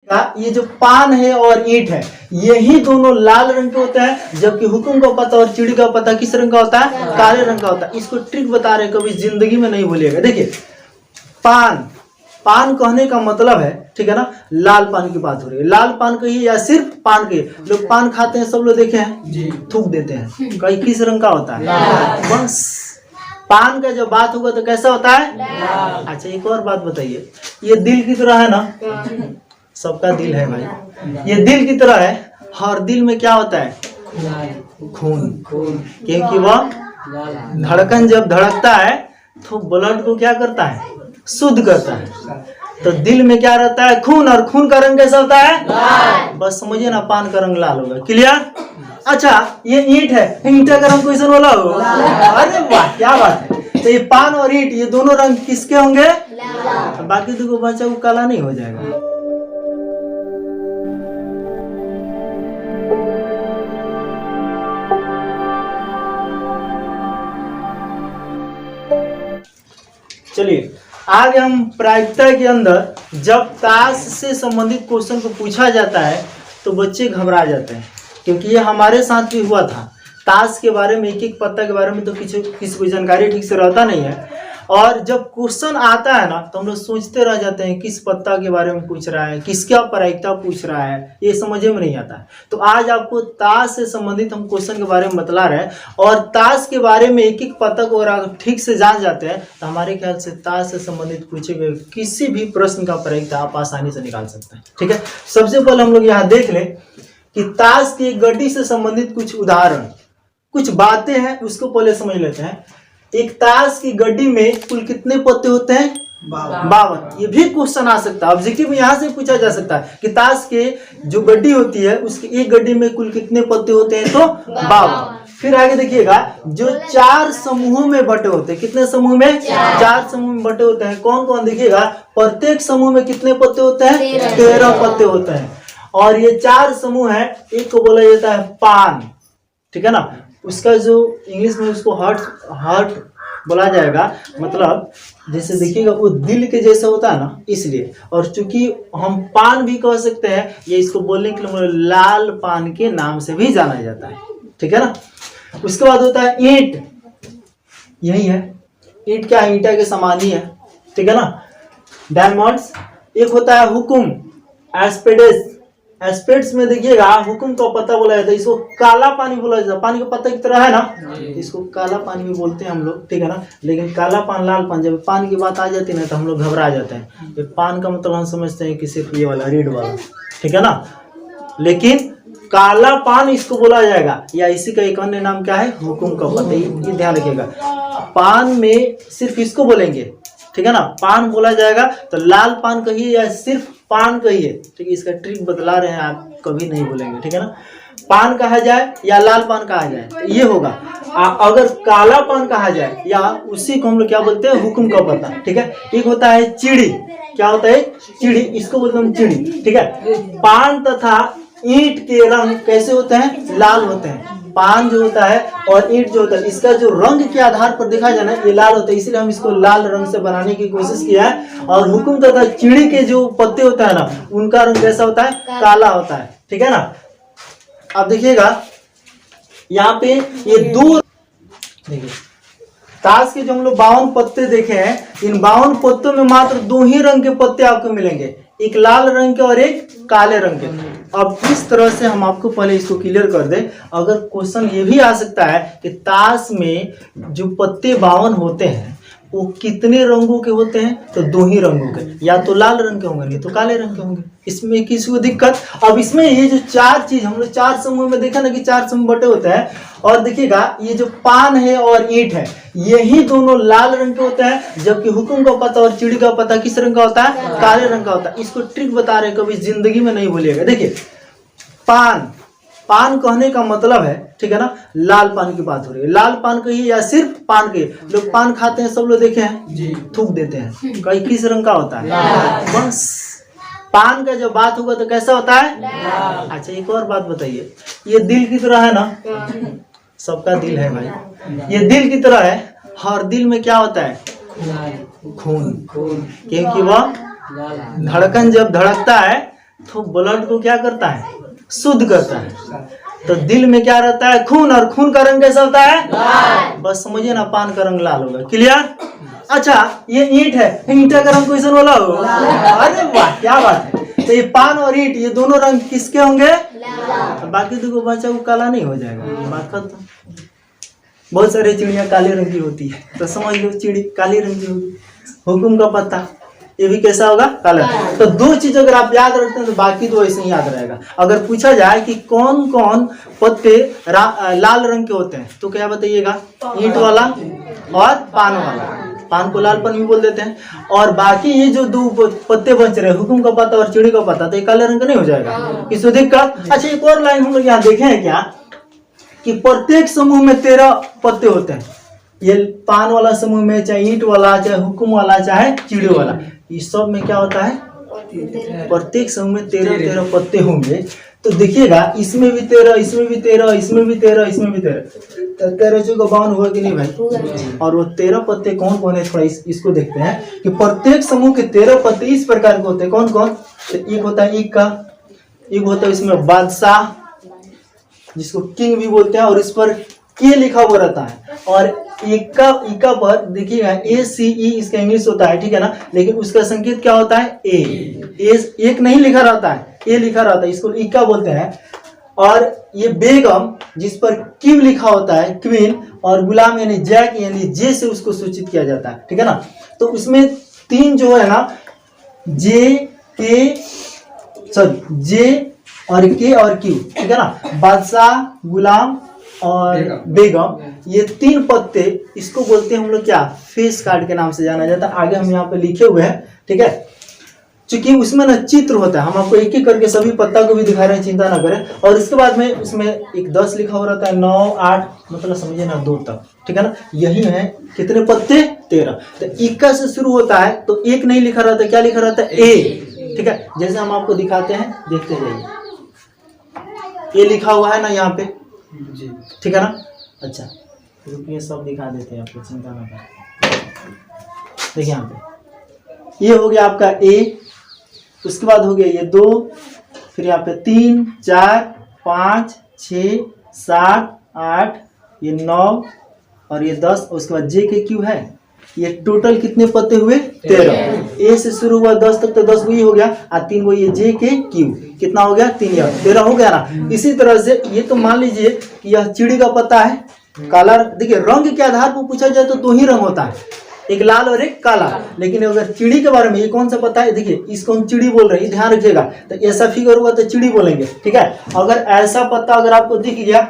ये जो पान है और ईंट है यही दोनों लाल रंग के होते हैं, जबकि हुकुम का पत्ता और चिड़ी का पत्ता किस रंग का होता है? काले रंग का होता है। इसको ट्रिक बता रहे, कभी जिंदगी में नहीं भूलिएगा। देखिए पान, पान कहने का मतलब है, ठीक है ना, लाल पान की बात हो रही है। लाल पान कहिए या सिर्फ पान कहिए, लोग पान खाते हैं, सब लोग देखे हैं, थूक देते हैं, कहीं किस रंग का होता है? बस पान का जब बात होगा तो कैसा होता है? अच्छा एक और बात बताइए, ये दिल की तरह है ना, सबका दिल है भाई, ये दिल की तरह है, और दिल में क्या होता है? खून। क्योंकि वह धड़कन जब धड़कता है तो ब्लड को क्या करता है? शुद्ध करता है। तो दिल में क्या रहता है? खून। और खून का रंग कैसा होता है? बस समझिए ना, पान का रंग लाल होगा। क्लियर? अच्छा ये ईंट है, ईंट का रंग क्वेश्चन वाला हो? अरे वाह क्या बात है। तो ये पान और ईंट ये दोनों रंग किसके होंगे? बाकी देखो बच्चा को काला नहीं हो जाएगा। चलिए आगे हम प्रायिकता के अंदर जब ताश से संबंधित क्वेश्चन को पूछा जाता है तो बच्चे घबरा जाते हैं, क्योंकि ये हमारे साथ भी हुआ था। ताश के बारे में, एक एक पत्ता के बारे में तो किसी को जानकारी ठीक से रहता नहीं है, और जब क्वेश्चन आता है ना तो हम लोग सोचते रह जाते हैं किस पत्ता के बारे में पूछ रहा है, किसका प्रायिकता पूछ रहा है, ये समझ में नहीं आता है। तो आज आपको ताश से संबंधित हम क्वेश्चन के बारे में बतला रहे हैं, और ताश के बारे में एक एक पत्ता को अगर आप ठीक से जान जाते हैं तो हमारे ख्याल से ताश से संबंधित पूछे गए किसी भी प्रश्न का प्रायिकता आप आसानी से निकाल सकते हैं। ठीक है, सबसे पहले हम लोग यहाँ देख लें कि ताश की गड्डी से संबंधित कुछ उदाहरण, कुछ बातें हैं, उसको पहले समझ लेते हैं। एक ताश की गड्डी में कुल कितने पत्ते होते हैं? 52। ये भी क्वेश्चन आ सकता है, ऑब्जेक्टिव में यहाँ से पूछा जा सकता है कि ताश के जो गड्डी होती है उसकी एक गड्डी में कुल कितने पत्ते होते हैं? तो 52। फिर आगे देखिएगा, जो 4 समूहों में बटे होते हैं, कितने समूह में? 4 समूह में बटे होते हैं। कौन कौन? देखिएगा, प्रत्येक समूह में कितने पत्ते होते हैं? 13 पत्ते होते हैं। और ये 4 समूह है, एक को बोला जाता है पान, ठीक है ना, उसका जो इंग्लिश में उसको हार्ट बोला जाएगा, मतलब जैसे देखिएगा वो दिल के जैसा होता है ना, इसलिए। और चूंकि हम पान भी कह सकते हैं, ये इसको बोलने के लिए लाल पान के नाम से भी जाना जाता है, ठीक है ना। उसके बाद होता है ईंट, यही है ईंट, क्या है? ईंटा के समान ही है, ठीक है ना, डायमंड्स। एक होता है हुकुम, एस्पेडेस। एस्पेड्स में देखिएगा हुकुम का पत्ता बोला जाता है, इसको काला पानी बोला जाता है, पानी का पत्ता की तरह है ना, इसको काला पानी भी बोलते हैं हम लोग, ठीक है ना। लेकिन काला पान, लाल पान, जब पान की बात आ जाती है ना तो हम लोग घबरा जाते हैं। ये पान का मतलब हम समझते हैं कि सिर्फ ये वाला रेड वाला, ठीक है ना, लेकिन काला पान इसको बोला जाएगा, या इसी का एक अन्य नाम क्या है? हुकुम का पत्ता। ये ध्यान रखिएगा, पान में सिर्फ इसको बोलेंगे, ठीक है ना, पान बोला जाएगा। तो लाल पान कहिए या सिर्फ पान कहिए, ठीक है, इसका ट्रिक बतला रहे हैं, आप कभी नहीं बोलेंगे, ठीक है ना। पान कहा जाए या लाल पान कहा जाए तो ये होगा। अगर काला पान कहा जाए या उसी को हम लोग क्या बोलते हैं? हुकुम का पत्ता, ठीक है। एक होता है चिड़ी, क्या होता है? चिड़ी, इसको बोलते हैं चिड़ी, ठीक है। पान तथा ईंट के रंग कैसे होते हैं? लाल होते हैं। पान जो होता है और ईंट जो होता है, इसका जो रंग के आधार पर देखा जाए ना, ये लाल होता है, इसलिए हम इसको लाल रंग से बनाने की कोशिश किया है। और हुकुम तथा चिड़ी के जो पत्ते होता है ना, उनका रंग कैसा होता है? काला होता है, ठीक है ना। अब देखिएगा यहाँ पे ये दो, देखिए ताश के जो हम लोग 52 पत्ते देखे हैं, इन 52 पत्तों में मात्र 2 ही रंग के पत्ते आपको मिलेंगे, एक लाल रंग के और एक काले रंग के। अब इस तरह से हम आपको पहले इसको क्लियर कर दें। अगर क्वेश्चन ये भी आ सकता है कि ताश में जो पत्ते 52 होते हैं वो कितने रंगों के होते हैं? तो 2 ही रंगों के, या तो लाल रंग के होंगे नहीं तो काले रंग के होंगे। इसमें किसी को दिक्कत? अब इसमें ये जो 4 चीज हम लोग 4 समूह में देखा ना कि 4 समूह बटे होते हैं, और देखिएगा ये जो पान है और ईंट है यही दोनों लाल रंग के होते हैं, जबकि हुकुम का पत्ता और चिड़ी का पत्ता किस रंग का होता है? काले रंग का होता है। इसको ट्रिक बता रहे, कभी जिंदगी में नहीं भूलिएगा। देखिए पान, पान कहने का मतलब है, ठीक है ना, लाल पान की बात हो रही है। लाल पान कहिए या सिर्फ पान कहिए, लोग पान खाते हैं, सब लोग देखे हैं, थूक देते हैं, कहीं किस रंग का होता है? बस पान का जब बात होगा तो कैसा होता है? अच्छा एक और बात बताइए, ये दिल की तरह है ना, सबका दिल है भाई, ये दिल की तरह है, और दिल में क्या होता है? खून। क्योंकि वह धड़कन जब धड़कता है तो ब्लड को क्या करता है? शुद्ध करता है। तो दिल में क्या रहता है? खून, और खून का रंग कैसा होता है? लाल। बस समझिए ना, पान का रंग लाल होगा। क्लियर? अच्छा, ये ईंट है, ईंटा का रंग कैसा वाला हो? अरे वाह, क्या बात है। तो ये पान और ईंट, ये दोनों रंग किसके होंगे? लाल। बाकी देखो बच्चा को काला नहीं हो जाएगा। बात खत्म। बहुत सारी चिड़िया काले रंग की होती है, तो समझ लो चिड़ी काले रंग की होगी। हुकुम का पत्ता, ये भी कैसा होगा? काला। तो दो चीज अगर आप याद रखते हैं तो बाकी तो ऐसे ही याद रहेगा। अगर पूछा जाए कि कौन कौन पत्ते लाल रंग के होते हैं, तो क्या बताइएगा? ईंट वाला और पान वाला। पान को लालपन भी बोल देते हैं। और बाकी ये जो दो पत्ते बच रहे हैं, हुकुम का पत्ता और चिड़ी का पत्ता, तो ये काले रंग का नहीं हो जाएगा? किसको दिक्कत? अच्छा, एक और लाइन हम लोग यहाँ देखे हैं क्या कि प्रत्येक समूह में 13 पत्ते होते हैं। ये पान वाला समूह में, चाहे ईंट वाला, चाहे हुकुम वाला, चाहे चिड़ी वाला, इस सब में क्या होता है? प्रत्येक समूह में 13 पत्ते होंगे। तो देखिएगा, इसमें भी 13, इसमें भी 13, इसमें भी 13, इसमें भी 13, 13 चौको 52 हुआ कि नहीं भाई? और वो 13 पत्ते कौन कौन है, थोड़ा इसको देखते हैं कि प्रत्येक समूह के 13 पत्ते इस प्रकार के होते हैं। कौन कौन? तो एक होता है ईग का, एक होता है इसमें बादशाह, जिसको किंग भी बोलते हैं, और इस पर के लिखा हुआ रहता है। और इका पर देखिएगा ACE इसका इंग्लिश होता है, ठीक है ना, लेकिन उसका संकेत क्या होता है? ए। एक नहीं लिखा रहता है, ए लिखा रहता है, इसको इका बोलते हैं। और ये बेगम, जिस पर किव लिखा होता है, क्वीन, और गुलाम यानी जैक यानी जे से उसको सूचित किया जाता है, ठीक है ना। तो उसमें 3 जो है ना, जे और के और क्यू, ठीक है ना, बादशाह, गुलाम और बेगम, ये 3 पत्ते, इसको बोलते हैं हम लोग क्या? फेस कार्ड के नाम से जाना जाता है। आगे हम यहाँ पे लिखे हुए हैं, ठीक है। चूंकि उसमें ना चित्र होता है, हम आपको एक एक करके सभी पत्ता को भी दिखा रहे हैं, चिंता ना करें। और इसके बाद में उसमें एक 10 लिखा हुआ रहता है, 9, 8, मतलब समझिए ना 2 तक, ठीक है ना। यही है कितने पत्ते? 13। तो इक्का से शुरू होता है, तो एक नहीं लिखा रहता, क्या लिखा रहता है? ए, ठीक है। जैसे हम आपको दिखाते हैं, देखते जाइए, ये लिखा हुआ है ना यहाँ पे, ठीक है ना। अच्छा, रुकिए, सब दिखा देते हैं आपको, चिंता ना करें। देखिए यहाँ पे ये हो गया आपका ए, उसके बाद हो गया ये 2, फिर यहाँ पे 3, 4, 5, 6, 7, 8, ये 9 और ये 10, उसके बाद जे के क्यू है। ये टोटल कितने पत्ते हुए? 13। ए से शुरू हुआ 10 तक, तो 10 वही हो गया, और 3 वो ये जे के क्यू, कितना हो गया? 3 या 13 हो गया ना। इसी तरह से ये तो मान लीजिए कि यह चिड़ी का पत्ता है, काला। देखिए, रंग के आधार पर पूछा जाए तो 2 ही रंग होता है, एक लाल और एक काला। लेकिन अगर चिड़ी के बारे में, ये कौन सा पत्ता है? देखिए, इसको हम चिड़ी बोल रहे हैं, ध्यान रखिएगा। तो ऐसा फिगर हुआ तो चिड़ी बोलेंगे, ठीक है। अगर ऐसा पत्ता अगर आपको दिख गया,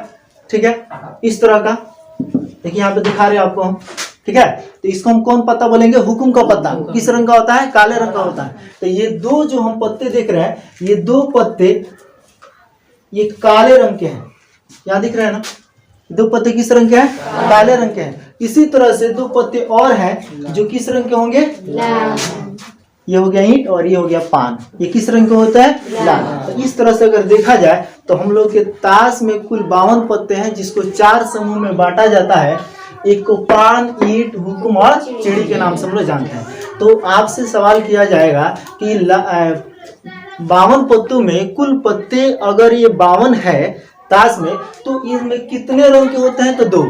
ठीक है, इस तरह का, देखिए यहाँ पे दिखा रहे हैं आपको हम, ठीक है, तो इसको हम कौन पत्ता बोलेंगे? हुकुम का पत्ता। किस रंग का होता है? काले रंग का होता है। तो ये 2 जो हम पत्ते देख रहे हैं, ये 2 पत्ते ये काले रंग के हैं, यहाँ दिख रहे हैं ना, 2 पत्ते किस रंग के हैं? काले रंग के हैं। इसी तरह से 2 पत्ते और हैं जो किस रंग के होंगे? लाल। ये हो गया ईंट और ये हो गया पान, ये किस रंग का होता है? लाल। तो इस तरह से अगर देखा जाए तो हम लोग के ताश में कुल 52 पत्ते हैं, जिसको 4 समूह में बांटा जाता है। एक को पान, ईंट, हुकुम और चिड़ी के नाम से हम लोग जानते हैं। तो आपसे सवाल किया जाएगा कि 52 पत्तों में कुल पत्ते अगर ये 52 है ताश में, तो इसमें कितने रंग के होते हैं? तो 2,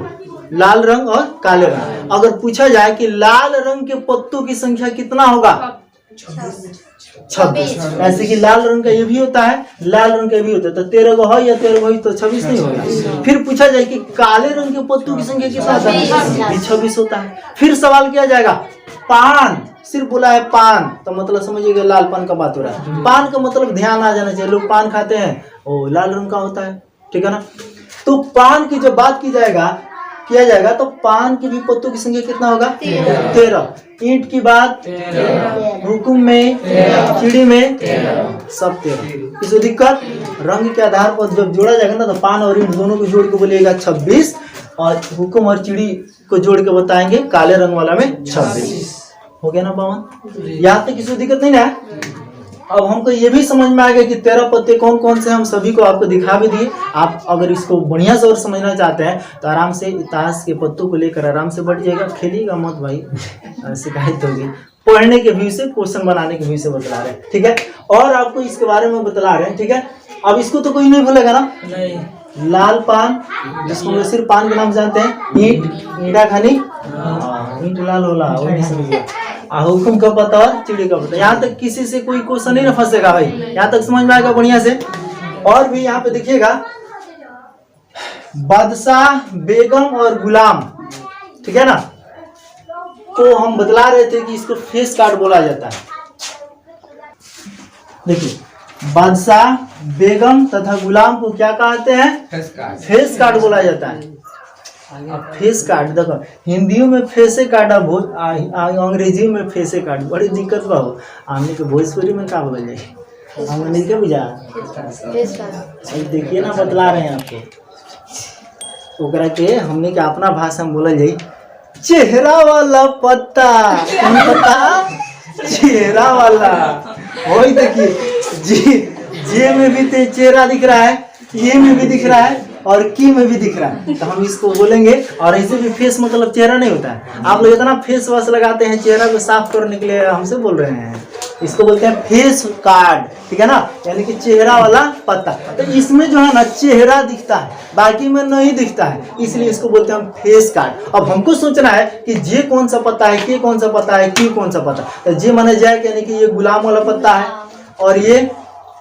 लाल रंग और काले रंग। अगर पूछा जाए कि लाल रंग के पत्तों की संख्या कितना होगा? 26। ऐसे कि लाल रंग का ये भी होता है, लाल रंग का भी होता है, तो 13 को है या 13 को, तो 26 नहीं होगा। फिर पूछा जाए कि काले रंग के पत्तों की संख्या कितना होता है? 26 होता है। फिर सवाल किया जाएगा, पान, सिर्फ बोला है पान, तो मतलब समझिएगा लाल पान का बात हो रहा है। पान का मतलब ध्यान आ जाना चाहिए, लोग पान खाते हैं, वो लाल रंग का होता है, ठीक है ना। तो पान की जब बात किया जाएगा तो पान के भी पत्तों की संख्या कितना होगा? 13। ईंट की बात, हुकुम में, चिड़ी में, सब 13। इसको दिक्कत, रंग के आधार पर जब जोड़ा जाएगा ना, तो पान और ईंट दोनों को जोड़ के बोलिएगा 26, और हुकुम और चिड़ी को जोड़ के बताएंगे काले रंग वाला में 26। हो गया ना 52? यहाँ तक किसी दिक्कत नहीं ना? अब हमको ये भी समझ में आ गया कि 13 पत्ते कौन कौन से हम सभी को आपको दिखा भी दिए। आप अगर इसको बढ़िया से और समझना चाहते हैं तो आराम से ताश के पत्तों को लेकर आराम से बैठ जाएगा, खेलिएगा मत भाई, शिकायत होगी। पढ़ने के व्यू से, क्वेश्चन बनाने के व्यू से बतला रहे हैं, ठीक है। और आपको इसके बारे में बतला रहे हैं, ठीक है। अब इसको तो कोई नहीं भूलेगा ना। नहीं। लाल पान, जिसको हम सिर्फ पान के नाम जानते हैं, ईंट, ईंटा खानी, ईंट लाल होला, वो नहीं समझिए। हुकुम का पता और चिड़ी का पता। यहाँ तक किसी से कोई क्वेश्चन नहीं ना फंसेगा भाई, यहाँ तक समझ में आएगा बढ़िया से। और भी यहाँ पे देखिएगा, बादशाह, बेगम और गुलाम, ठीक है ना। तो हम बतला रहे थे कि इसको फेस कार्ड बोला जाता है। देखिए, बादशाह, बेगम तथा गुलाम को क्या कहते हैं? फेस कार्ड बोला जाता है। अब फेस कार्ड देखो, हिंदियों में फेसे कार्ड, अंग्रेजी में फेसे कार्ड, बड़ी दिक्कत बा हो। हमने के भोजपुरी में का बोल जाए, हमने नहीं क्या बुझा। देखिए ना, बतला रहे हैं आपको। ओकरा के हमने के अपना भाषा में बोला जाए, चेहरा वाला पत्ता। कौन पत्ता? चेहरा वाला। वही देखिए, जे में भी चेहरा दिख रहा है, ये में भी दिख रहा है और की में भी दिख रहा है, तो हम इसको बोलेंगे। और ऐसे भी फेस मतलब चेहरा नहीं होता है। आप लोग इतना फेस वॉश लगाते हैं चेहरा को साफ करने के लिए, हमसे बोल रहे हैं, इसको बोलते हैं फेस कार्ड, ठीक है ना, यानी कि चेहरा वाला पत्ता। तो इसमें जो है ना चेहरा दिखता है, बाकी में नहीं दिखता है, इसलिए इसको बोलते हैं फेस कार्ड। अब हमको सोचना है कि जे कौन सा पत्ता है, के कौन सा पत्ता है, क्यू कौन सा पत्ता है। तो जे माने जाए यानी कि ये गुलाम वाला पत्ता है, और ये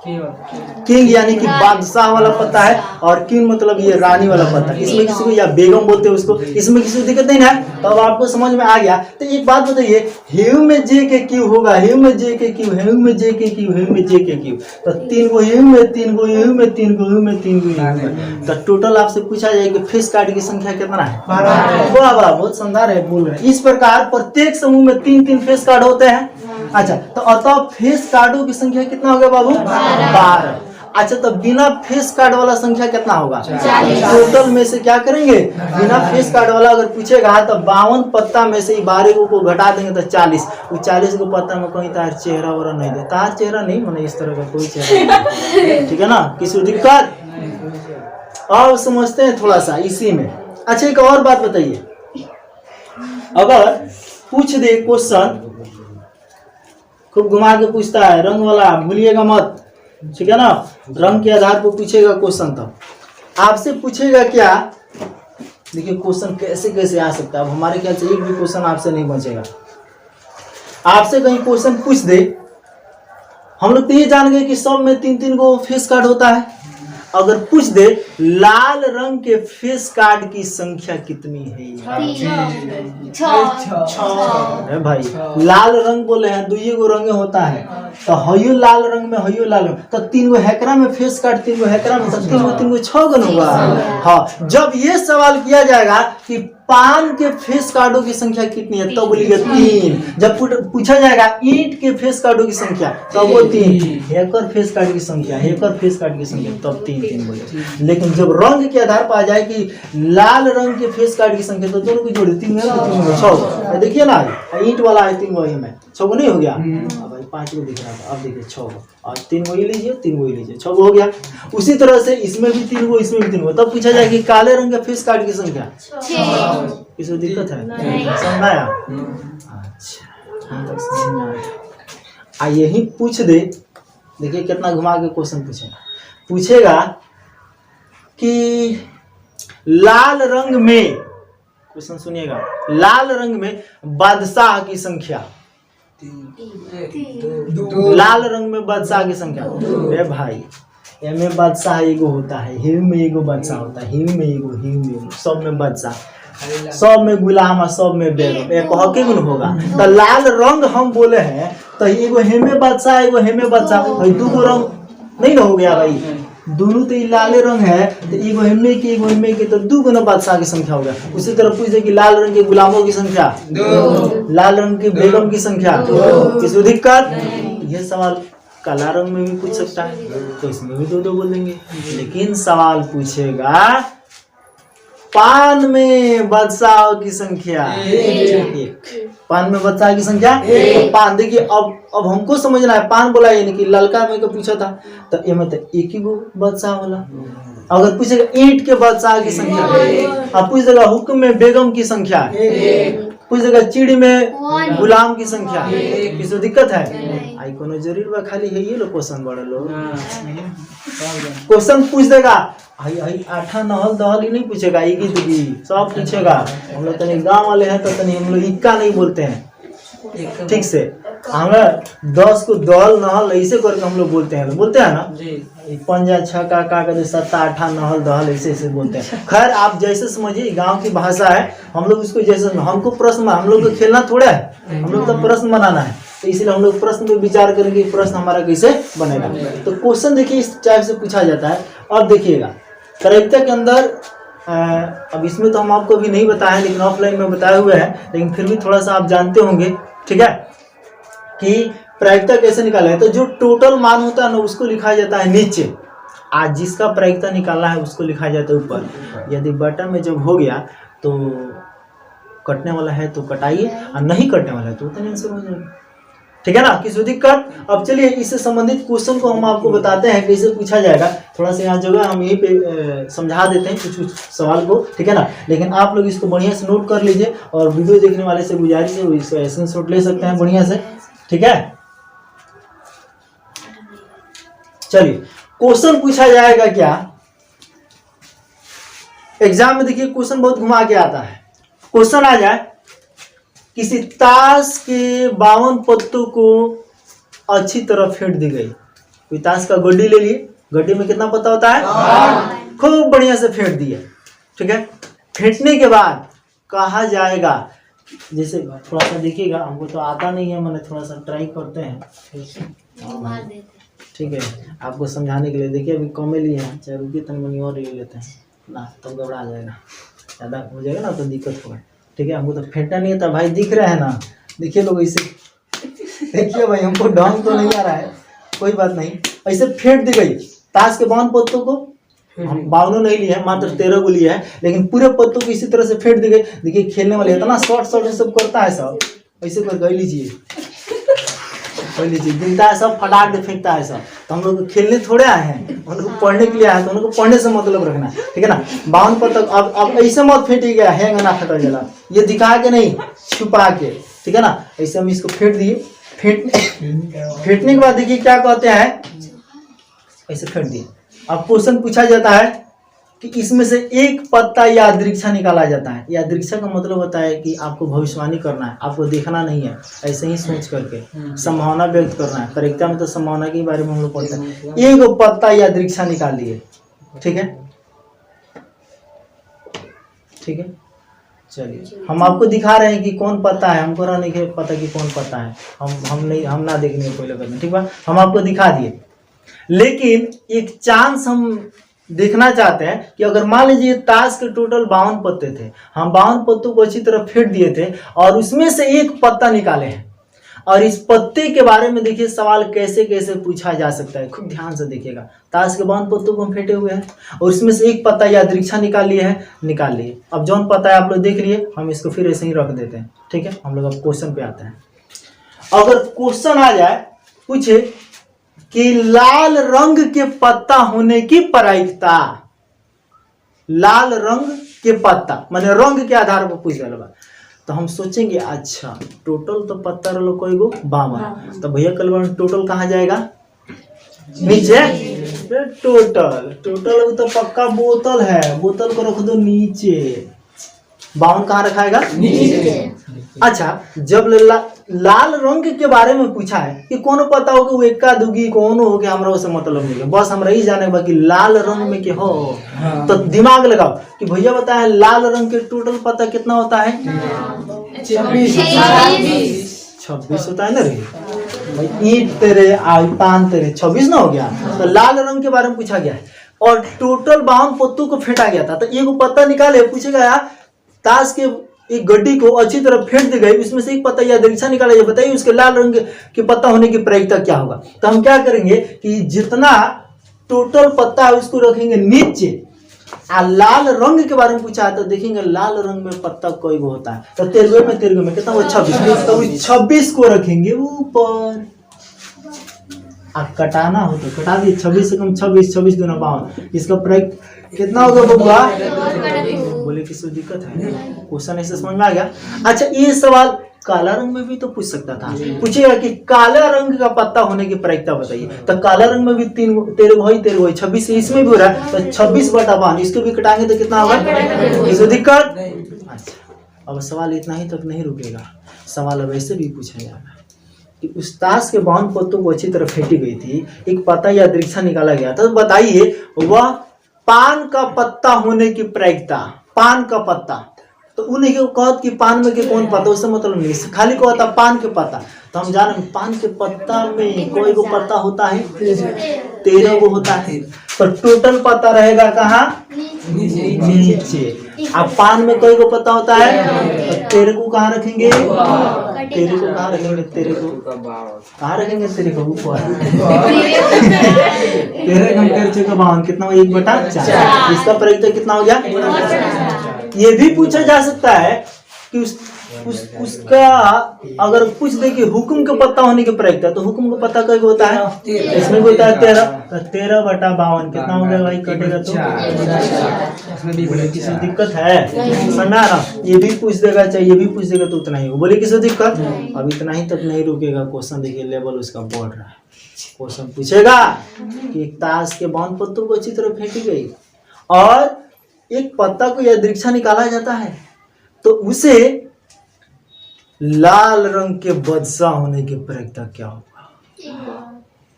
किंग यानी कि बादशाह वाला पत्ता है, और किंग मतलब ये रानी वाला पत्ता है। इसमें किसी को या बेगम बोलते हैं उसको, इसमें किसी को दिक्कत नहीं है। तो अब आपको समझ में आ गया। तो एक बात बताइए, ह्यू में जे के क्यू होगा, ह्यू में जे के क्यू, ह्यू में जे के क्यू, ह्यू में जे के क्यू। तो 3 गो ह्यू में, 3 गो ह्यू में, 3 गो ह्यू में, 3 गो ह्यू में। तो टोटल आपसे पूछा जाए कि फेस कार्ड की संख्या कितना है? 12। वाह वाह, बहुत शानदार है, बोल रहे हैं। इस प्रकार प्रत्येक समूह में 3-3 फेस कार्ड होते हैं। अच्छा, तो अतः फेस कार्डों की संख्या कितना हो गया बाबू? 12। अच्छा, तो बिना फेस कार्ड वाला संख्या कितना होगा? 40। टोटल में से क्या करेंगे? बिना फेस कार्ड वाला अगर पूछेगा तो 52 पत्ता में से 12 को घटा देंगे तो 40। वो 40 को पत्ता में कहीं तार चेहरा वरा नहीं दे, तार चेहरा नहीं माने इस तरह का कोई चेहरा, ठीक है ना। किसी दिक्कत? और समझते हैं थोड़ा सा इसी में। अच्छा, एक और बात बताइए, अगर पूछ दे क्वेश्चन, खूब घुमा के पूछता है, रंग वाला भूलिएगा मत, ठीक है ना। रंग के आधार पर पूछेगा क्वेश्चन, तो आपसे पूछेगा क्या, देखिए क्वेश्चन कैसे कैसे आ सकता है। अब हमारे ख्याल से एक भी क्वेश्चन आपसे नहीं बचेगा। आपसे कहीं क्वेश्चन पूछ दे, हम लोग तो ये जान गए कि सब में 3-3 गो फेस कार्ड होता है। अगर पूछ दे लाल रंग के फेस कार्ड की संख्या कितनी है? 6। भाई लाल रंग बोले हैं, 2 गो रंग होता है, तो हयो लाल रंग में, हयो लाल रंग, तो 3 गो हैकरा में फेस कार्ड, 3 गो हैकरा में, तो 3 गो 6 गो होगा। हाँ, जब ये सवाल किया जाएगा कि पान के फेस कार्डों की संख्या कितनी है, तो बोलिए 3। जब पूछा जाएगा ईंट के फेस कार्डों की संख्या, तो वो 3। हेकर फेस कार्ड की संख्या, हेकर फेस कार्ड की संख्या, तब 3 बोले। लेकिन जब रंग के आधार पर आ जाए कि लाल रंग के फेस कार्ड की संख्या, तो दोनों की जोड़ी 3 है, 6। देखिए ना, ईंट वाला है 3 गो, में 6 गो नहीं हो गया? भाई 5 गो दिख रहा था, अब देखिए 6 गो, और 3 गो लीजिए, 3 गो लीजिए, 6 गो हो गया। उसी तरह से इसमें भी 3 गो, इसमें भी 3 गो। तब पूछा जाए कि काले रंग के फेस कार्ड की संख्या, किसी दिक्कत है? समझ आया? अच्छा, यहाँ तक समझ में आया। यही पूछ दे, देखिए कितना घुमा के क्वेश्चन पूछेगा कि लाल रंग में, क्वेश्चन सुनिएगा, लाल रंग में बादशाह की संख्या, 2। लाल रंग में बादशाह की संख्या, अरे भाई में बादशाह एगो होता है, हिम में एगो बादशाह होता है, हिम में एगो, सब में बादशाह, सब में गुलाम, सब में बेगम, एक हके गुण होगा। तो लाल रंग हम बोले हैं, तो एगो हेमे बादशाह, एगो हेमे बादशाह, 2 गो रंग नहीं ना हो गया भाई, दोनों तो लाले रंग है, तो एगो हेमे के, एगो हेमे के, तो 2 गो बादशाह की संख्या हो गया। उसी तरह पूछे कि लाल रंग के गुलामों की संख्या 2, लाल रंग के बेगम की संख्या 2, किसी दिक्कत? ये सवाल काला रंग में भी पूछ सकता है, तो इसमें भी 2-2 बोल देंगे। लेकिन सवाल पूछेगा पान में बादशाह की संख्या एक। पान में बादशाह की संख्या तो पान, देखिए अब हमको समझना है, पान बोला यानी कि ललका में को पूछा था तो ये मतलब एक ही गो बादशाह होला। अगर पूछेगा ईंट के बादशाह की संख्या, अब पूछ देगा हुक्म में बेगम की संख्या, पूछ देगा चिड़ी में गुलाम की संख्या, किसी दिक्कत है? आई कोनो जरूर बा, खाली है ये लोग क्वेश्चन बड़ा लोग क्वेश्चन पूछ देगा। आई आठा नहल दहल ही नहीं पूछेगा, एक ही सब पूछेगा। हम लोग तनी गाँव वाले हैं तो तनी हम लोग इक्का नहीं बोलते हैं ठीक से, हमें 10 को दहल नहल ऐसे करके हम लोग बोलते हैं ना जी। पंजा छक्का का कहते 7 8 नहल दहल ऐसे बोलते हैं। खैर आप जैसे समझिए, गांव की भाषा है, हम लोग उसको जैसे, हमको प्रश्न, हम लोग को खेलना थोड़ा है, हम लोग तो प्रश्न बनाना है, तो इसलिए हम लोग प्रश्न पे विचार करेंगे प्रश्न हमारा कैसे बनेगा। तो क्वेश्चन देखिए इस टाइप से पूछा जाता है। अब देखिएगा प्रायिकता के अंदर अब इसमें तो हम आपको भी नहीं बताए, लेकिन ऑफलाइन में बताए हुए हैं, लेकिन फिर भी थोड़ा सा आप जानते होंगे ठीक है कि प्रायिकता कैसे निकाला है। तो जो टोटल मान होता है ना उसको लिखा जाता है नीचे, आज जिसका प्रायिकता निकालना है उसको लिखा जाता है ऊपर। यदि बटन में जब हो गया तो कटने वाला है तो कटाइए, और नहीं कटने वाला है तो उतना आंसर हो जाएगा, ठीक है ना, किसी दिक्कत। अब चलिए इससे संबंधित क्वेश्चन को हम आपको बताते हैं कैसे पूछा जाएगा। थोड़ा सा यहाँ जगह हम यहीं पे समझा देते हैं कुछ सवाल को, ठीक है ना, लेकिन आप लोग इसको बढ़िया से नोट कर लीजिए, और वीडियो देखने वाले से गुजारिश है इसको स्क्रीनशॉट ले सकते हैं बढ़िया से, ठीक है। चलिए क्वेश्चन पूछा जाएगा क्या एग्जाम में, देखिए क्वेश्चन बहुत घुमा के आता है। क्वेश्चन आ जाए किसी ताश के 52 पत्तों को अच्छी तरह फेंट दी गई। कोई ताश का गड्डी ले लिए, गड्डी में कितना पत्ता होता है, खूब बढ़िया से फेंट दिया, ठीक है। फेंटने के बाद कहा जाएगा, जैसे थोड़ा सा देखिएगा, हमको तो आता नहीं है, मैंने थोड़ा सा ट्राई करते हैं, ठीक है, आपको समझाने के लिए। देखिए अभी कमे लिए हैं, चाहे रुकिए तन मनी और ले लेते हैं ना, तब तो घबरा जाएगा, ज़्यादा हो जाएगा ना तो दिक्कत होगा, ठीक है। हमको तो फेंटा नहीं था भाई, दिख रहा है ना, देखिए लोग ऐसे देखिए भाई, हमको ढंग तो नहीं आ रहा है, कोई बात नहीं, ऐसे फेंट दी गई। ताश के 52 पत्तों को, हम 52 नहीं लिए हैं, मात्र 13 को लिया है, लेकिन पूरे पत्तों को इसी तरह से फेंट दी गई। देखिए खेलने वाले इतना शॉर्ट सब करता है, सब ऐसे कर गई लीजिए गिनता है सब, फटाक दे फेंकता है सब। तो हम लोग खेलने थोड़े आए हैं, हम लोग पढ़ने के लिए आए हैं, तो उनको पढ़ने से मतलब रखना है, ठीक है ना। 52 पत्ता अब ऐसे मत फेंटी गया हैंग ना फटा जला, ये दिखा के नहीं, छुपा के, ठीक है ना। ऐसे हम इसको फेंट दिए, फेंटने के बाद देखिए क्या कहते हैं, ऐसे फेंट दिए। अब क्वेश्चन पूछा जाता है कि इसमें से एक पत्ता यादृच्छा निकाला जाता है। यादृच्छा का मतलब होता है कि आपको भविष्यवाणी करना है, आपको देखना नहीं है, ऐसे ही सोच करके संभावना व्यक्त करना है। परीक्षा में तो संभावना के बारे में हम लोग पढ़ते हैं। एक पत्ता यादृच्छा निकाल लिए, ठीक है, ठीक है। चलिए हम आपको दिखा रहे हैं कि कौन पत्ता है, हमको नहीं पता कि कौन पत्ता है, हम ना देखने को लगे, ठीक है, हम आपको दिखा दिए। लेकिन एक चांस हम देखना चाहते हैं कि अगर मान लीजिए ताश के टोटल 52 पत्ते थे, हम 52 पत्तों को अच्छी तरह फेंट दिए थे और उसमें से एक पत्ता निकाले हैं, और इस पत्ते के बारे में देखिए सवाल कैसे कैसे पूछा जा सकता है, खूब ध्यान से देखिएगा। ताश के 52 पत्तों को हम फेंटे हुए हैं और उसमें से एक पत्ता यादृच्छा निकाल लिए है, निकाल लिए। अब जौन पता है आप लोग देख लिए, हम इसको फिर ऐसे ही रख देते हैं, ठीक है। हम लोग अब क्वेश्चन पे आते हैं। अगर क्वेश्चन आ जाए, पूछे कि लाल रंग के पत्ता होने की प्रायिकता, लाल रंग के पत्ता माने रंग के आधार पर पूछ रहा, तो हम सोचेंगे अच्छा टोटल तो पत्ता रहो कोई गो 52, तो भैया कल टोटल कहाँ जाएगा, नीचे। टोटल तो पक्का बोतल है, बोतल को रख दो नीचे, 52 कहाँ रखाएगा, नीचे। अच्छा जब लाल रंग के बारे में पूछा है कि कौन पता हो कि वो इक्का दुगी कौन हो, कि हमरा उससे मतलब नहीं है, बस हमरा ही जाने बाकी लाल रंग में के हो। तो दिमाग लगाओ कि भैया बताया लाल रंग के टोटल पता कितना होता है, 26 होता है ना रे भाई, ईंट तेरे पान तेरे 26 ना हो गया। तो लाल रंग के बारे में पूछा गया है और टोटल 52 पत्तों को फेंटा गया था। तो एक पत्ता निकाले, पूछेगा यार ताश के एक गड्डी को अच्छी तरह फेंट दी गई, उसमें से एक पत्ता यादृच्छा निकाला जाए, बताइए उसके लाल रंग के पत्ता होने की प्रायिकता क्या होगा। तो हम क्या करेंगे कि जितना टोटल पत्ता है उसको रखेंगे नीचे लाल रंग के बारे में पूछा है तो देखेंगे लाल रंग में पत्ता कोई गो होता है, तो 13 में कितना हुआ 26, तो 26 को रखेंगे ऊपर। आप कटाना हो तो कटा दिए, 26 से कम 26, 26 दूना 52, इसका प्रयोग कितना होगा बबुआ? बोले किसी दिक्कत है? क्वेश्चन ऐसे समझ में आ गया? अच्छा ये सवाल काला रंग में भी तो पूछ सकता था, पूछेगा कि काला रंग का पत्ता होने की प्रायिकता बताइए, तो काला रंग में भी 13 26 इसमें भी हो रहा है, तो 26/52 इसको भी कटाएंगे तो कितना होगा? इसको दिक्कत? अच्छा अब सवाल इतना ही तक नहीं रुकेगा, सवाल अब ऐसे भी पूछा जाएगा कि उस ताश के 52 पत्तों को अच्छी तरह फेंटी गई थी, एक पत्ता या दृक्षा निकाला गया था, तो बताइए वह पान का पत्ता होने की प्रायिकता, पान का पत्ता, तो उन्हें क्यों कहत कि पान में के कौन पत्ता, उससे मतलब नहीं, खाली को होता पान के पत्ता, तो हम जान पान के पत्ता में कोई को पत्ता होता है? 13 को होता है, तो टोटल पत्ता रहेगा कहाँ? नीचे। अब पान में कोई को पत्ता होता है, 13 को कहाँ रखेंगे? 13 को कहाँ रखेंगे? 13 को कहाँ रखेंगे? 13 को ऊपर। 13 कम 52 कितना हुआ? 1/4। इसका प्रयोग कितना हो गया? ये भी पूछा जा सकता है कि उसका अगर पूछ दे कि हुक्म का पत्ता होने के प्रायिकता, तो हुक्म का पत्ता कई होता है? इसमें होता है 13, तो 13/52 कितना हो गया भाई? कटेगा तो किसी दिक्कत है? समझ में आ रहा? ये भी पूछ देगा, चाहे ये भी पूछ देगा तो उतना ही, बोले किसी दिक्कत? अब इतना ही तक नहीं रुकेगा क्वेश्चन, देखिए लेवल उसका बढ़ रहा है। क्वेश्चन पूछेगा कि एक ताश के 52 पत्तों को अच्छी तरह फेंटी गई और एक पत्ता को या दृक्षा निकाला जाता है, तो उसे लाल रंग के बदसा होने की प्रायिकता क्या होगा?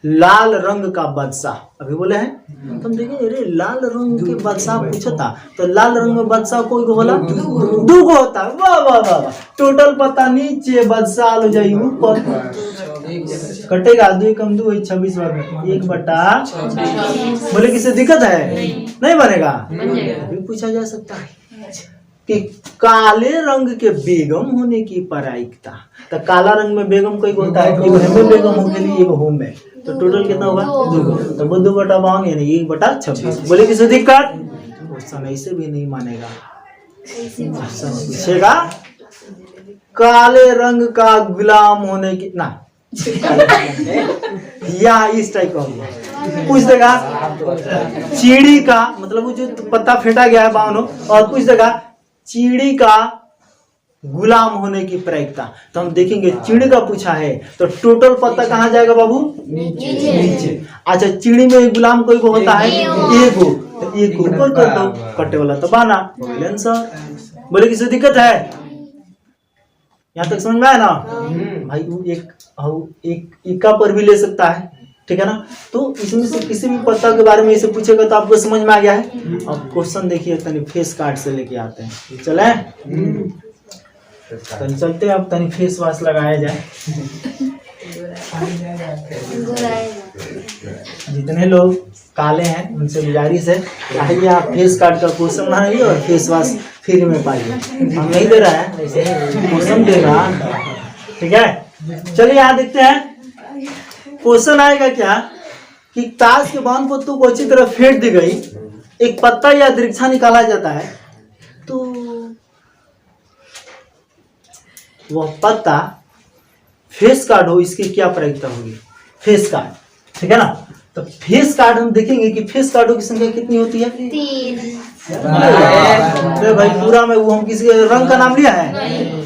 लाल रंग का बदसा अभी बोले हैं, तुम देखिए अरे लाल रंग के बदसा पूछा था, तो लाल रंग में बदसा कोई को बोला? 2 को होता है। वाह वाह वाह, टोटल पत्ता नीचे, बदसा हो जाए ऊपर, कटेगा 2 कम 2 26 1/26। बोले किसी दिक्कत है? नहीं बनेगा? अभी पूछा जा सकता है कि काले रंग के बेगम होने की प्रायिकता, तो काला रंग में बेगम कोई होता है? एक हेमे बेगम हो गई, एक होम में, तो टोटल कितना होगा? 2, तो 2/52 यानी 1/26। बोले किसी दिक्कत? क्वेश्चन ऐसे भी नहीं मानेगा, पूछेगा काले रंग का गुलाम होने की ना या इस टाइप का होगा, पूछ देगा चीड़ी का, मतलब वो जो पत्ता फेंटा गया है 52, और पूछ देगा चीड़ी का गुलाम होने की प्रायिकता, तो हम देखेंगे चीड़ी का पूछा है तो टोटल पत्ता कहाँ जाएगा बाबू? नीचे। अच्छा चीड़ी में गुलाम कोई को होता है? एक को, तो एक को ऊपर कर दो, कटे वाला तो बाना आंसर। बोले किसी दिक्कत है? यहाँ तक समझ में आया ना भाई? वो एक इक्का पर भी ले सकता है, ठीक है ना? तो इसमें से किसी भी पत्ता के बारे में इसे पूछेगा तो आपको समझ में आ गया है। अब क्वेश्चन देखिए, तनी फेस कार्ड से लेके आते हैं, चले तनी चलते हैं, अब तनी फेस वॉश लगाया जाए। जितने लोग काले हैं उनसे गुजारिश है, आइए आप फेस कार्ड का क्वेश्चन बनाइए और फेस वॉश फ्री में पाइए। हम नहीं दे रहा है, ऐसे क्वेश्चन दे रहा, ठीक है? चलिए यहाँ देखते हैं क्वेश्चन आएगा क्या कि ताश के 52 पत्तों को अच्छी तरह फेंट दी गई, एक पत्ता या दृक्षा निकाला जाता है, तो वह पत्ता फेस कार्ड हो, इसकी क्या प्रायिकता होगी? फेस कार्ड, ठीक है ना? तो फेस कार्ड हम देखेंगे कि फेस कार्डों की संख्या कितनी होती है? 3। भाई पूरा में वो हम किसी रंग का नाम लिया है?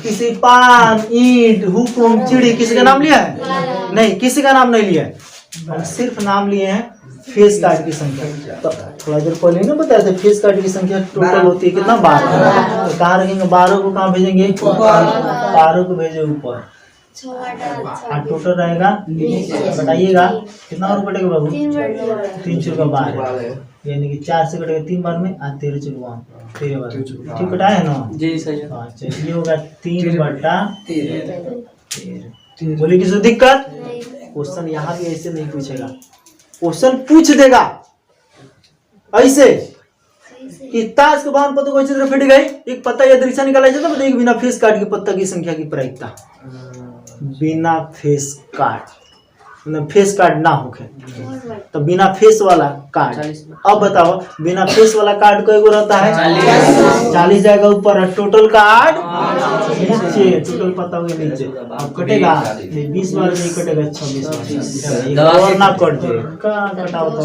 किसी पान, ईंट, हुकुम, चिड़ी, किसी का नाम लिया है? नहीं, किसी का नाम नहीं लिया है, हम सिर्फ नाम लिए हैं फेस कार्ड की संख्या। तो थोड़ा देर पहले ना बताया था फेस कार्ड की संख्या टोटल होती है कितना? 12। तो कहाँ रखेंगे? 12 को कहाँ भेजेंगे? 12 को भेजे ऊपर, टोटल रहेगा बताइएगा कितना और कटेगा बाबू? 3 4 का 12, यानी कि 4 से कटेगा 3 बार में, 13 4 13 बार, ठीक कटाए है ना? जी सही है। अच्छा ये होगा 3/13। बोले किसी दिक्कत? क्वेश्चन यहाँ भी ऐसे नहीं पूछेगा, क्वेश्चन पूछ देगा ऐसे कि ताश के 52 पत्तों को अच्छी तरह फेंट गई, एक पत्ता या दृक्षा निकाला जाता है, बिना फेस कार्ड के पत्ता की संख्या की प्रायिकता, बिना फेस कार्ड फेस कार्ड ना होके, तो बिना फेस वाला कार्ड। अब बताओ बिना फेस वाला कार्ड कई गो रहता है? 40 जाएगा ऊपर, टोटल कार्ड नीचे, टोटल पता होगा नीचे। अब कटेगा 20 बार नहीं कटेगा, 26 बार और ना कट जाए कटाओ तो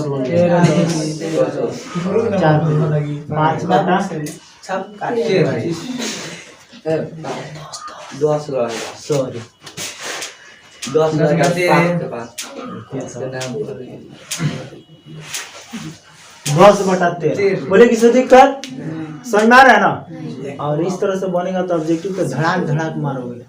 5 बटा 10/13। बोले किसी दिक्कत समझ में आ रहा है ना? और इस तरह से बनेगा तो ऑब्जेक्टिव पे धड़ाक धड़ाक मारोगे,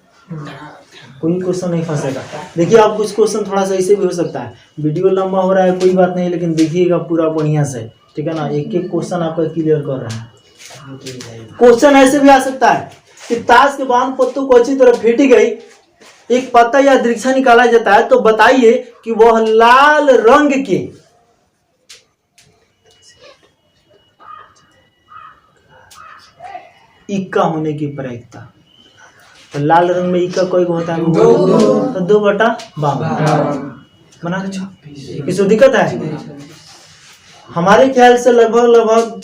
कोई क्वेश्चन नहीं फंसेगा। देखिए आप कुछ क्वेश्चन थोड़ा सा ऐसे भी हो सकता है, वीडियो लंबा हो रहा है कोई बात नहीं, लेकिन देखिएगा पूरा बढ़िया से, ठीक है ना? एक एक क्वेश्चन आपका क्लियर कर रहा है। क्वेश्चन ऐसे भी आ सकता है कि ताश के बाण पत्तों को अच्छी तरह फेंटी गई, एक पत्ता या दृक्षा निकाला जाता है, तो बताइए कि वह लाल रंग के इक्का होने की प्रायिकता। तो लाल रंग में इक्का कोई होता है? 2/52 बना। किसी दिक्कत है? हमारे ख्याल से लगभग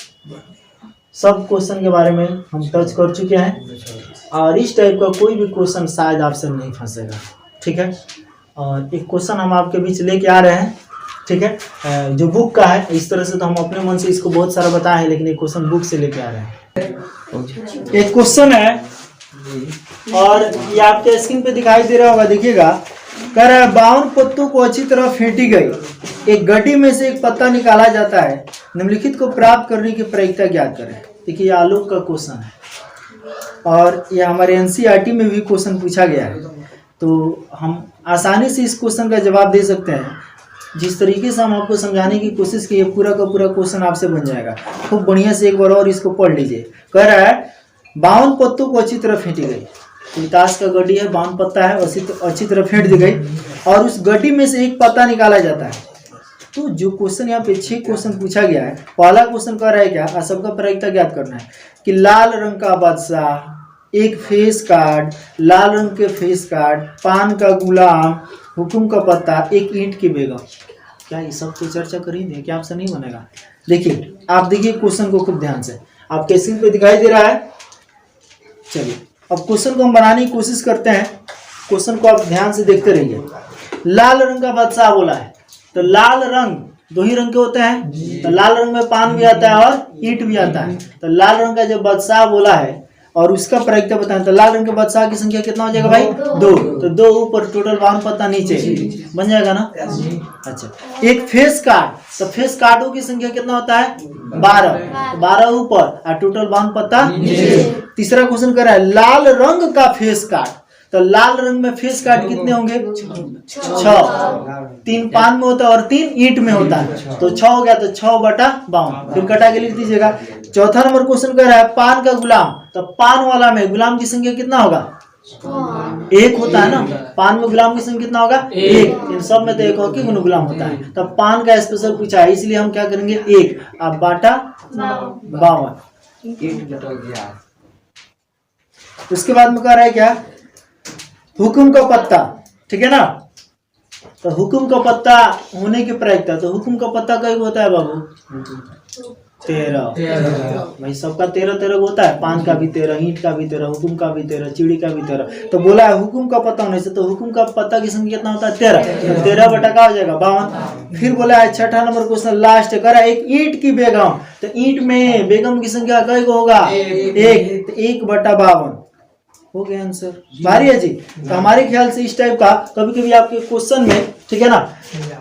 सब क्वेश्चन के बारे में हम टच कर चुके हैं, और इस टाइप का कोई भी क्वेश्चन शायद आपसे नहीं फंसेगा, ठीक है? और एक क्वेश्चन हम आपके बीच लेके आ रहे हैं, ठीक है? जो बुक का है, इस तरह से तो हम अपने मन से इसको बहुत सारा बताए हैं, लेकिन एक क्वेश्चन बुक से लेके आ रहे हैं। एक क्वेश्चन है और ये आपके स्क्रीन पे दिखाई दे रहा होगा, देखिएगा। कह रहा है 52 पत्तों को अच्छी तरह फेंटी गई, एक गड्डी में से एक पत्ता निकाला जाता है, निम्नलिखित को प्राप्त करने की प्रायिकता ज्ञात करें। देखिए आलोक का क्वेश्चन है और ये हमारे एनसीईआरटी में भी क्वेश्चन पूछा गया है, तो हम आसानी से इस क्वेश्चन का जवाब दे सकते हैं। जिस तरीके से हम आपको समझाने की कोशिश की, पूरा का पूरा क्वेश्चन आपसे बन जाएगा। खूब बढ़िया से एक बार और इसको पढ़ लीजिए। कह रहा है 52 पत्तों को अच्छी तरह फेंटी गई, ताश का गड्डी है, 52 पत्ता है, अच्छी तरह फेंट दी गई, और उस गड्डी में से एक पत्ता निकाला जाता है। तो जो क्वेश्चन यहाँ पे 6 क्वेश्चन पूछा गया है, पहला क्वेश्चन कह रहा है क्या? सबका प्रायिकता ज्ञात करना है कि लाल रंग का बादशाह, एक फेस कार्ड, लाल रंग के फेस कार्ड, पान का गुलाम, हुकुम का पत्ता, एक ईंट की बेगम। क्या ये सब तो चर्चा कर ही दें, क्या आपसे नहीं बनेगा? देखिए आप देखिए क्वेश्चन को खूब ध्यान से, आपके स्क्रीन पे दिखाई दे रहा है। चलिए अब क्वेश्चन को हम बनाने की कोशिश करते हैं, क्वेश्चन को आप ध्यान से देखते रहिए। लाल रंग का बादशाह बोला है, तो लाल रंग 2 ही रंग के होते हैं, तो लाल रंग में पान भी आता है और ईंट भी आता है। तो लाल रंग का जो बादशाह बोला है और उसका प्रायिकता बताएं, तो लाल रंग के बादशाह की संख्या कितना हो जाएगा भाई? 2। तो 2 ऊपर, टोटल 52 पत्ता नीचे, बन जाएगा ना? अच्छा, एक फेस कार्ड, तो फेस कार्डों की संख्या कितना होता है? 12। 12 ऊपर और टोटल 52 पत्ता नीचे। तीसरा क्वेश्चन कर रहा है लाल रंग का फेस कार्ड, तो लाल रंग में फेस कार्ड कितने होंगे? 6। 3 पान में होता है और 3 ईंट में होता है, तो 6 हो गया, तो 6/52 फिर कटा के लिख दीजिएगा। चौथा नंबर क्वेश्चन कर रहा है पान का गुलाम, तो पान वाला में गुलाम की संख्या कितना होगा? 1 होता है ना, पान में गुलाम की संख्या कितना होगा? 1। इन सब में तो 1 हो कि गुलाम होता है, तब पान का स्पेशल पूछा है, इसलिए हम क्या करेंगे? 1 अब बाटा 52। उसके बाद में कह रहा है क्या? हुकुम का पत्ता, ठीक है ना? तो हुकुम का पत्ता होने की प्रायिकता, तो हुकुम का पत्ता कई होता है बाबू? 13। भाई सबका 13 होता है, पान का भी 13, ईंट का भी 13, हुकुम का भी 13, चिड़ी का भी 13। तो बोला है हुकुम का पत्ता होने से, तो हुकुम का पत्ता की संख्या कितना होता है? 13। 13 बटा का हो जाएगा 52। फिर बोला है छठा नंबर क्वेश्चन लास्ट करा, एक ईंट की बेगम, तो ईंट में बेगम की संख्या कई को होगा? 1। तो 1/52 हो गया आंसर। भारी है जी। तो हमारे ख्याल से इस टाइप का कभी कभी आपके क्वेश्चन में, ठीक है ना,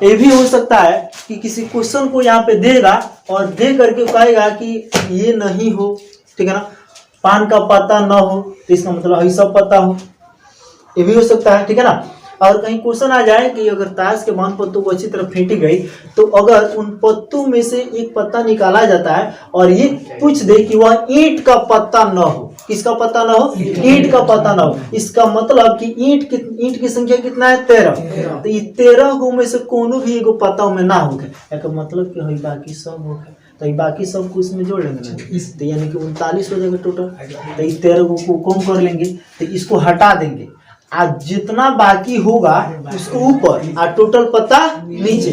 ये भी हो सकता है कि किसी क्वेश्चन को यहाँ पे देगा और दे करके कहेगा कि ये नहीं हो, ठीक है ना, पान का पत्ता न हो, तो इसका मतलब ऐसा पत्ता हो, ये भी हो सकता है, ठीक है ना। और कहीं क्वेश्चन आ जाए कि अगर ताश के 52 पत्तों को अच्छी तरह फेंटी गई, तो अगर उन पत्तों में से एक पत्ता निकाला जाता है और ये पूछ दे कि वह ईंट का पत्ता न हो, किसका पत्ता ना हो? ईंट का पत्ता ना हो, इसका मतलब कि ईंट की संख्या कितना है? 13। तो ये 13 गो में से कोनो भी एगो पत्ता में ना होगा, एक मतलब कि बाकी सब होगा, तो ये बाकी सब को इसमें जोड़ लेंगे ना, तो यानी कि 39 हो जाएगा टोटल। तो ये 13 को कम कर लेंगे, तो इसको हटा देंगे, आज जितना बाकी होगा उसको ऊपर और टोटल पता नीचे,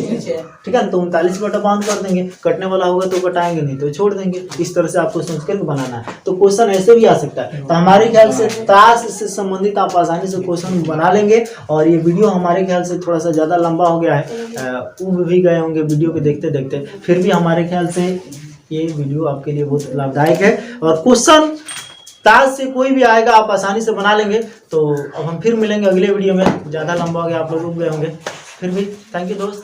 ठीक है। तो 39/5 कर देंगे, कटने वाला होगा तो कटाएंगे, नहीं तो छोड़ देंगे। इस तरह से आपको सोच कर बनाना है। तो क्वेश्चन ऐसे भी आ सकता है। तो हमारे ख्याल से ताश से संबंधित आप आसानी से क्वेश्चन बना लेंगे। और ये वीडियो हमारे ख्याल से थोड़ा सा ज़्यादा लंबा हो गया है, उब भी गए होंगे वीडियो को देखते देखते, फिर भी हमारे ख्याल से ये वीडियो आपके लिए बहुत लाभदायक है। और क्वेश्चन ताश से कोई भी आएगा आप आसानी से बना लेंगे। तो अब हम फिर मिलेंगे अगले वीडियो में। ज़्यादा लंबा हो गया, आप लोग रुक गए होंगे, फिर भी थैंक यू दोस्त।